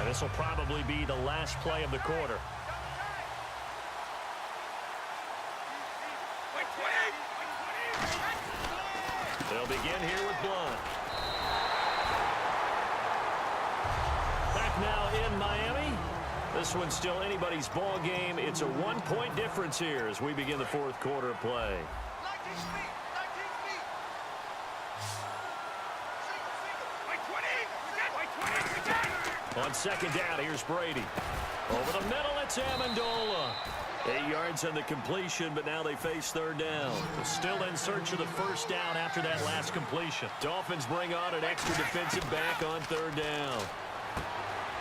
This will probably be the last play of the quarter. They'll begin here with Blunt. Back now in Miami. This one's still anybody's ball game. It's a one-point difference here as we begin the fourth quarter of play. On second down, here's Brady. Over the middle, it's Amendola. 8 yards on the completion, but now they face third down. Still in search of the first down after that last completion. Dolphins bring on an extra defensive back on third down.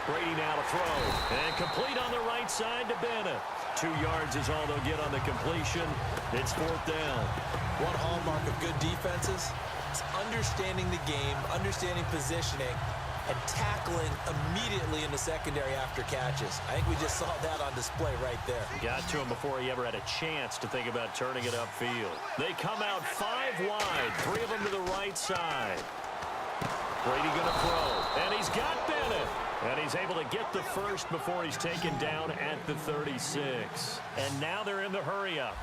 Brady now to throw. And complete on the right side to Bennett. 2 yards is all they'll get on the completion. It's fourth down. One hallmark of good defenses is understanding the game, understanding positioning, and tackling immediately in the secondary after catches. I think we just saw that on display right there. Got to him before he ever had a chance to think about turning it upfield. They come out 5 wide, 3 of them to the right side. Brady going to throw, and he's got Bennett. And he's able to get the first before he's taken down at the 36. And now they're in the hurry-up.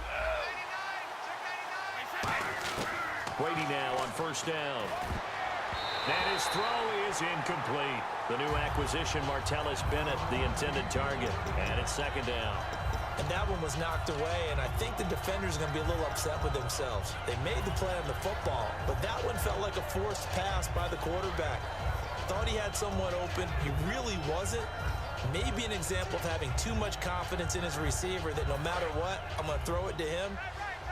Brady now on first down. And his throw is incomplete. The new acquisition, Martellus Bennett, the intended target. And it's second down. And that one was knocked away, and I think the defenders are going to be a little upset with themselves. They made the play on the football, but that one felt like a forced pass by the quarterback. Thought he had someone open. He really wasn't. Maybe an example of having too much confidence in his receiver that no matter what, I'm going to throw it to him.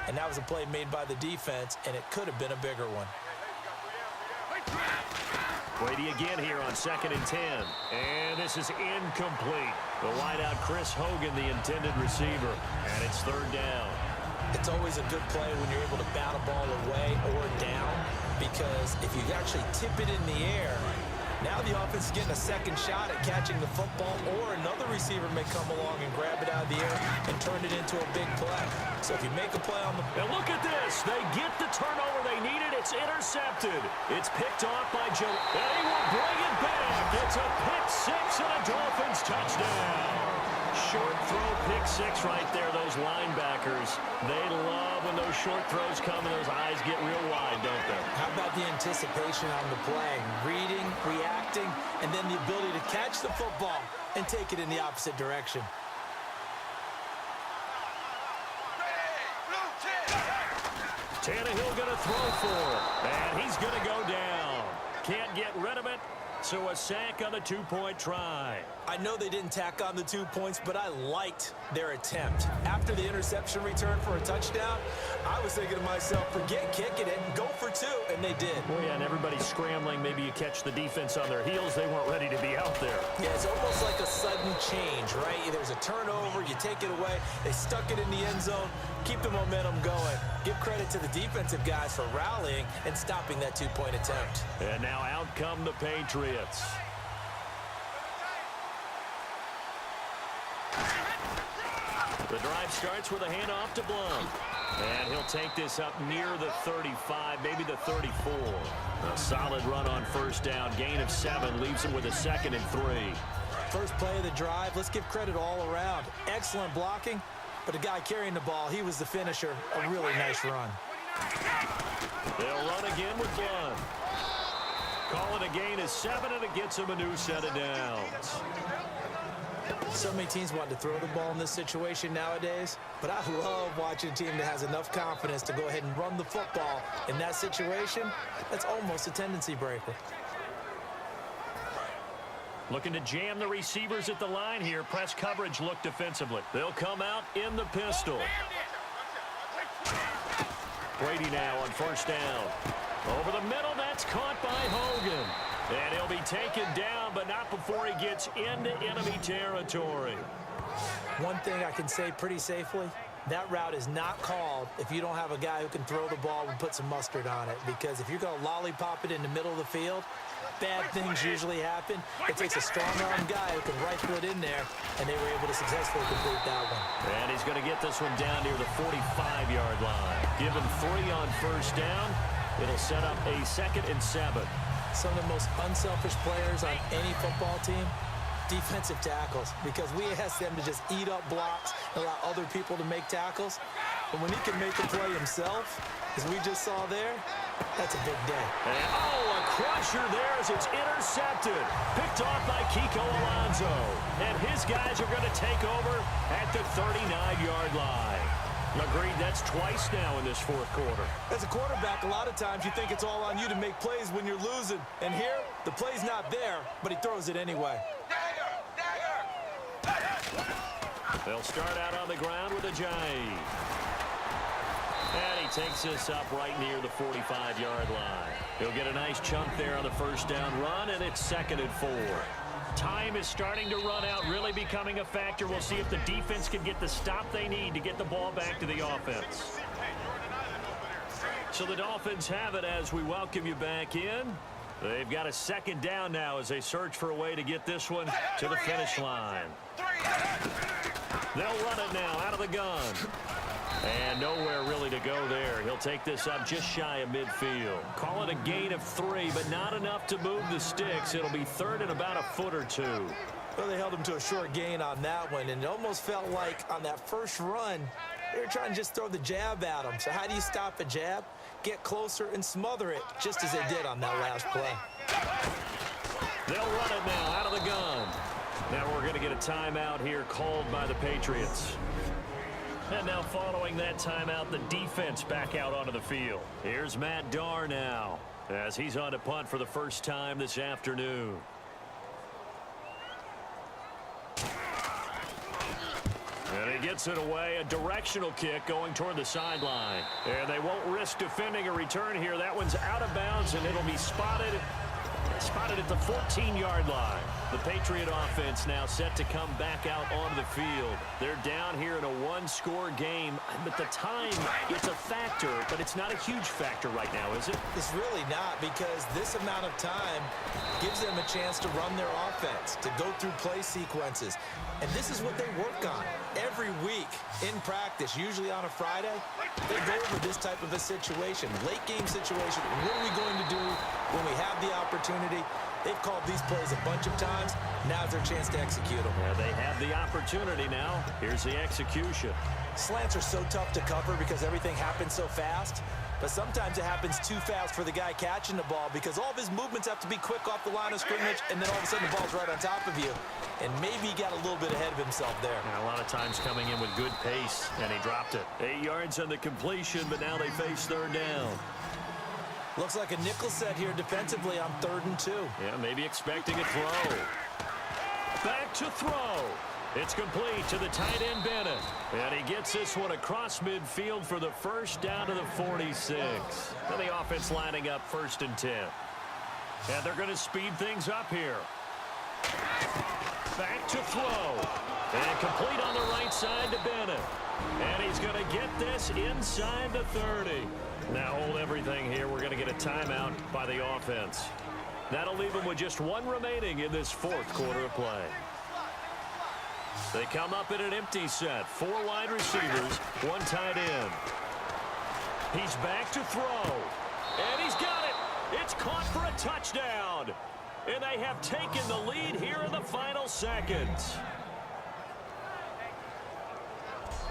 And that was a play made by the defense, and it could have been a bigger one. Brady again here on 2nd and 10. And this is incomplete. The wideout Chris Hogan, the intended receiver. And it's third down. It's always a good play when you're able to bat a ball away or down, because if you actually tip it in the air, now the offense is getting a second shot at catching the football, or another receiver may come along and grab it out of the air and turn it into a big play. So if you make a play on the... And look at this. They get the turnover they needed. It's intercepted. It's picked off by Joe. And he will bring it back. It's a pick six and a Dolphins touchdown. Short throw, pick six right there. Those linebackers, they love when those short throws come and those eyes get real wide, don't they? How about the anticipation on the play? Reading, reacting, and then the ability to catch the football and take it in the opposite direction. Tannehill going to throw for it, and he's going to go down. Can't get rid of it. So a sack on the two-point try. I know they didn't tack on the 2 points, but I liked their attempt. After the interception return for a touchdown, I was thinking to myself, forget kicking it, go for 2, and they did. Oh, yeah, and everybody's scrambling. Maybe you catch the defense on their heels. They weren't ready to be out there. Yeah, it's almost like a sudden change, right? There's a turnover, you take it away, they stuck it in the end zone, keep the momentum going. Give credit to the defensive guys for rallying and stopping that 2-point attempt. And now out come the Patriots. The drive starts with a handoff to Blunt. And he'll take this up near the 35, maybe the 34. A solid run on first down. Gain of 7 leaves him with a 2nd and 3. First play of the drive, let's give credit all around. Excellent blocking, but the guy carrying the ball, he was the finisher. A really nice run. They'll run again with Blunt. Call it a gain of 7, and it gets him a new set of downs. So many teams want to throw the ball in this situation nowadays, but I love watching a team that has enough confidence to go ahead and run the football. In that situation, that's almost a tendency breaker. Looking to jam the receivers at the line here. Press coverage look defensively. They'll come out in the pistol. Brady now on first down. Over the middle, that's caught by Hogan. And he'll be taken down, but not before he gets into enemy territory. One thing I can say pretty safely, that route is not called if you don't have a guy who can throw the ball and put some mustard on it. Because if you're going to lollipop it in the middle of the field, bad things usually happen. It takes a strong-arm guy who can rifle it in there, and they were able to successfully complete that one. And he's going to get this one down near the 45-yard line. Give him 3 on first down. It'll set up a 2nd and 7. Some of the most unselfish players on any football team, Defensive tackles, because we asked them to just eat up blocks and allow other people to make tackles. But when he can make a play himself, as we just saw there, that's a big day. And, oh, a crusher there as it's intercepted. Picked off by Kiko Alonso. And his guys are going to take over at the 39-yard line. Agreed, that's twice now in this fourth quarter. As a quarterback, a lot of times you think it's all on you to make plays when you're losing. And here, the play's not there, but he throws it anyway. They'll start out on the ground with a Ajayi. And he takes this up right near the 45-yard line. He'll get a nice chunk there on the first down run, and it's 2nd and 4. Time is starting to run out, really becoming a factor. We'll see if the defense can get the stop they need to get the ball back to the offense. So the Dolphins have it as we welcome you back in. They've got a 2nd down now as they search for a way to get this one to the finish line. They'll run it now out of the gun. And nowhere really to go there. He'll take this up just shy of midfield. Call it a gain of 3, but not enough to move the sticks. It'll be 3rd and about a foot or 2. Well, they held him to a short gain on that one, and it almost felt like on that first run, they were trying to just throw the jab at him. So how do you stop a jab? Get closer and smother it, just as they did on that last play. They'll run it now out of the gun. Now we're going to get a timeout here called by the Patriots. And now following that timeout, the defense back out onto the field. Here's Matt Darr now as he's on to punt for the first time this afternoon. And he gets it away, a directional kick going toward the sideline. And they won't risk defending a return here. That one's out of bounds, and it'll be spotted at the 14-yard line. The Patriot offense now set to come back out onto the field. They're down here in a one-score game. But the time, it's a factor, but it's not a huge factor right now, is it? It's really not, because this amount of time gives them a chance to run their offense, to go through play sequences. And this is what they work on every week in practice, usually on a Friday. They go over this type of a situation, late game situation. What are we going to do when we have the opportunity? They've called these plays a bunch of times. Now's their chance to execute them. Yeah, they have the opportunity now. Here's the execution. Slants are so tough to cover because everything happens so fast. But sometimes it happens too fast for the guy catching the ball because all of his movements have to be quick off the line of scrimmage, and then all of a sudden the ball's right on top of you. And maybe he got a little bit ahead of himself there. Yeah, a lot of times coming in with good pace, and he dropped it. 8 yards on the completion, but now they face 3rd down. Looks like a nickel set here defensively on 3rd and 2. Yeah, maybe expecting a throw. Back to throw. It's complete to the tight end, Bennett. And he gets this one across midfield for the first down to the 46. And the offense lining up 1st and 10. And they're going to speed things up here. Back to throw. And complete on the right side to Bennett. And he's going to get this inside the 30. Now hold everything here. We're going to get a timeout by the offense. That'll leave them with just 1 remaining in this 4th quarter of play. They come up in an empty set. 4 wide receivers, 1 tight end. He's back to throw. And he's got it. It's caught for a touchdown. And they have taken the lead here in the final seconds.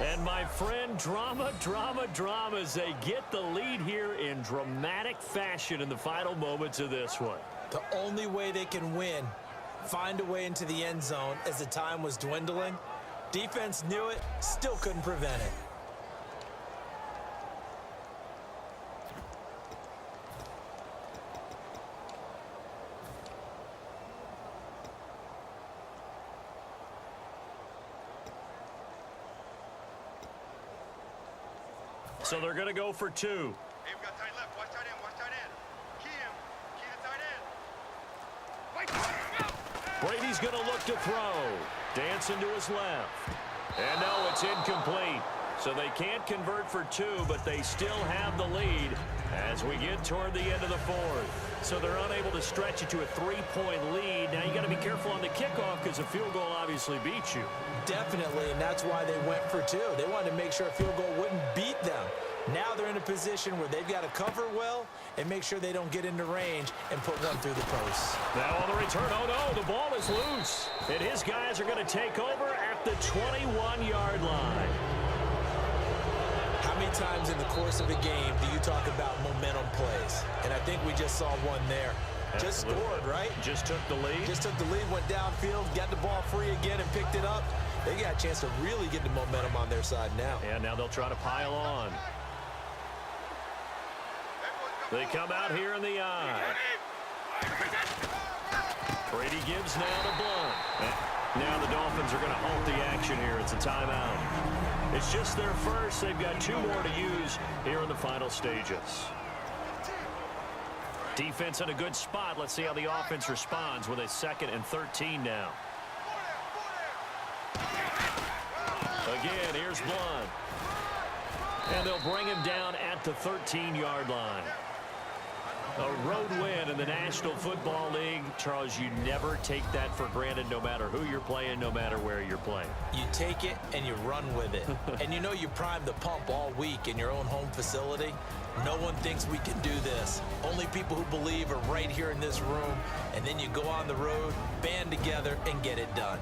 And my friend, drama as they get the lead here in dramatic fashion in the final moments of this one. The only way they can win, find a way into the end zone as the time was dwindling. Defense knew it, still couldn't prevent it. So they're going to go for 2. Hey, we got tight left. Watch tight end. Watch tight end. Key him. Key the tight end. Brady's going to look to throw. Dancing to his left. And no, it's incomplete. So they can't convert for 2, but they still have the lead as we get toward the end of the 4th. So they're unable to stretch it to a 3-point lead. Now you got to be careful on the kickoff because a field goal obviously beats you. Definitely, and that's why they went for 2. They wanted to make sure a field goal wouldn't beat them. Now they're in a position where they've got to cover well and make sure they don't get into range and put one through the post. Now on the return, oh no, the ball is loose. And his guys are going to take over at the 21-yard line. How many times in the course of a game do you talk about momentum plays? And I think we just saw one there. Just scored, right? Just took the lead. Just took the lead, went downfield, got the ball free again and picked it up. They got a chance to really get the momentum on their side now. And now they'll try to pile on. They come out here in the eye. Brady gives now to Blunt. Now the Dolphins are going to halt the action here. It's a timeout. It's just their first. They've got 2 more to use here in the final stages. Defense in a good spot. Let's see how the offense responds with a 2nd and 13 now. Again, here's Blunt. And they'll bring him down at the 13-yard line. A road win in the National Football League. Charles, you never take that for granted no matter who you're playing, no matter where you're playing. You take it and you run with it. And you know you primed the pump all week in your own home facility. No one thinks we can do this. Only people who believe are right here in this room. And then you go on the road, band together, and get it done.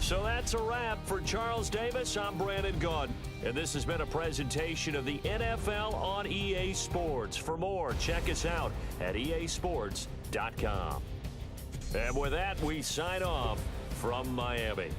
So that's a wrap for Charles Davis. I'm Brandon Gaudin, and this has been a presentation of the NFL on EA Sports. For more, check us out at easports.com. And with that, we sign off from Miami.